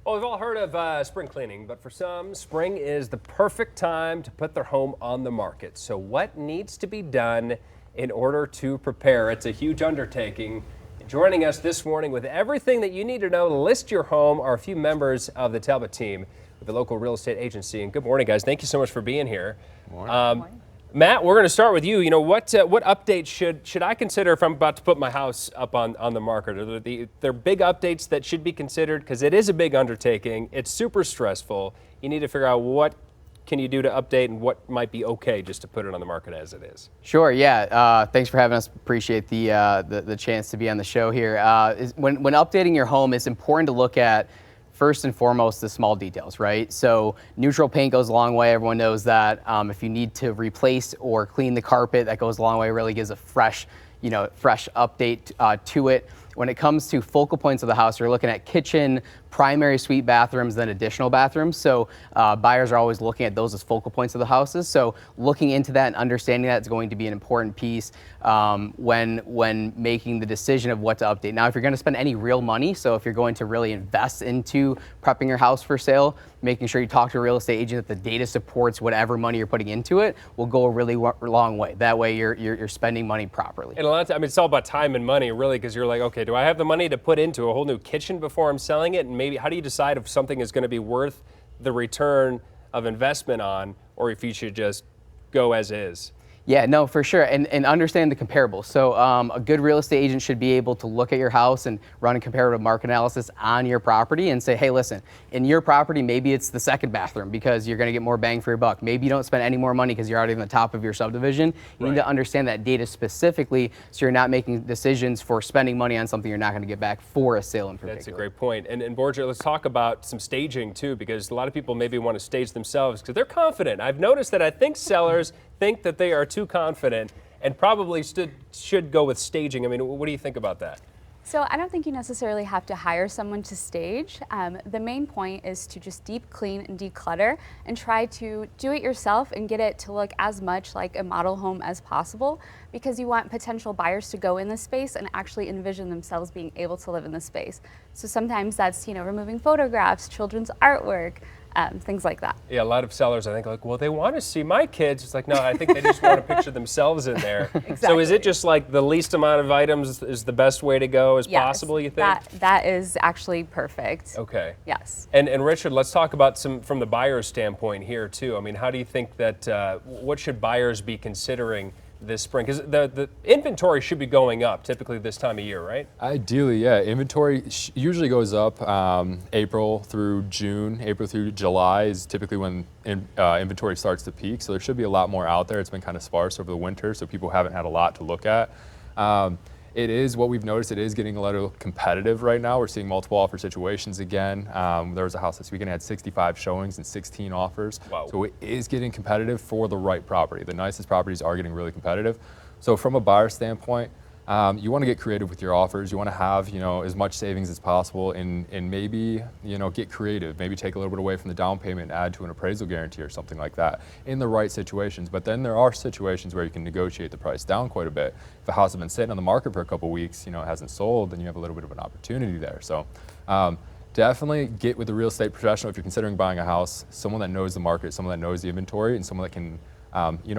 Well, we've all heard of spring cleaning, but for some, spring is the perfect time to put their home on the market. So what needs to be done in order to prepare? It's a huge undertaking. Joining us this morning with everything that you need to know to list your home are a few members of the Talbot Team with the local real estate agency. And good morning, guys. Thank you so much for being here. Good morning. Matt, we're going to start with you. You know, what updates should I consider if I'm about to put my house up on the market? Are there big updates that should be considered? Because it is a big undertaking. It's super stressful. You need to figure out what can you do to update and what might be okay just to put it on the market as it is. Sure, yeah. Thanks for having us. Appreciate the chance to be on the show here. When updating your home, it's important to look at first and foremost the small details, right? So neutral paint goes a long way. Everyone knows that. If you need to replace or clean the carpet, that goes a long way. It really gives a fresh update to it. When it comes to focal points of the house, you're looking at kitchen, primary suite bathrooms, then additional bathrooms. So buyers are always looking at those as focal points of the houses. So looking into that and understanding that is going to be an important piece when making the decision of what to update. Now, if you're going to spend any real money, so if you're going to really invest into prepping your house for sale, making sure you talk to a real estate agent that the data supports whatever money you're putting into it will go a really long way. That way you're spending money properly. And a lot of times, I mean, it's all about time and money, really, because you're like, okay, do I have the money to put into a whole new kitchen before I'm selling it? And maybe how do you decide if something is going to be worth the return of investment on, or if you should just go as is? Yeah, no, for sure, and understand the comparables. So a good real estate agent should be able to look at your house and run a comparative market analysis on your property and say, hey, listen, in your property, maybe it's the second bathroom because you're going to get more bang for your buck. Maybe you don't spend any more money because you're already on the top of your subdivision. You need to understand that data specifically so you're not making decisions for spending money on something you're not going to get back for a sale in particular. That's a great point. And Borja, let's talk about some staging too, because a lot of people maybe want to stage themselves because they're confident. I've noticed that I think sellers think that they are too confident and probably should go with staging. I mean, what do you think about that? So I don't think you necessarily have to hire someone to stage. The main point is to just deep clean and declutter and try to do it yourself and get it to look as much like a model home as possible, because you want potential buyers to go in the space and actually envision themselves being able to live in the space. So sometimes that's, removing photographs, children's artwork, things like that. Yeah, a lot of sellers, I think, like, well, they want to see my kids. It's like, no, I think they just want to picture themselves in there. Exactly. So is it just like the least amount of items is the best way to go as possible, you think? That is actually perfect. Okay. Yes. And Richard, let's talk about some from the buyer's standpoint here, too. I mean, how do you think that, what should buyers be considering this spring? Because the inventory should be going up typically this time of year, right? Ideally, yeah. Inventory usually goes up April through June. April through July is typically when inventory starts to peak. So there should be a lot more out there. It's been kind of sparse over the winter, so people haven't had a lot to look at. It is, what we've noticed, it is getting a little competitive right now. We're seeing multiple offer situations again. There was a house this weekend that had 65 showings and 16 offers. Wow. So it is getting competitive for the right property. The nicest properties are getting really competitive. So from a buyer standpoint, you want to get creative with your offers. You want to have, as much savings as possible and maybe, get creative. Maybe take a little bit away from the down payment and add to an appraisal guarantee or something like that in the right situations. But then there are situations where you can negotiate the price down quite a bit. If a house has been sitting on the market for a couple of weeks, it hasn't sold, then you have a little bit of an opportunity there. So definitely get with a real estate professional if you're considering buying a house, someone that knows the market, someone that knows the inventory, and someone that can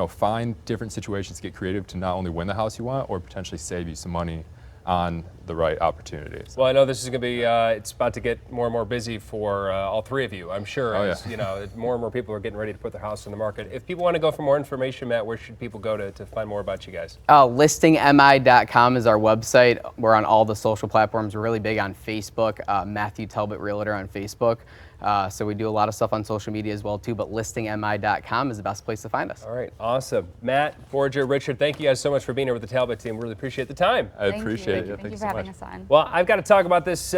find different situations to get creative to not only win the house you want or potentially save you some money on the right opportunities. Well, I know this is going to be, it's about to get more and more busy for all three of you, I'm sure. Oh, as, more and more people are getting ready to put their house on the market. If people want to go for more information, Matt, where should people go to find more about you guys? Listingmi.com is our website. We're on all the social platforms. We're really big on Facebook, Matthew Talbot Realtor on Facebook. So we do a lot of stuff on social media as well too, but listingmi.com is the best place to find us. All right, awesome. Matt, Borja, Richard, thank you guys so much for being here with the Talbot team. We really appreciate the time. I appreciate it. Thank you for having us on. Well, I've got to talk about this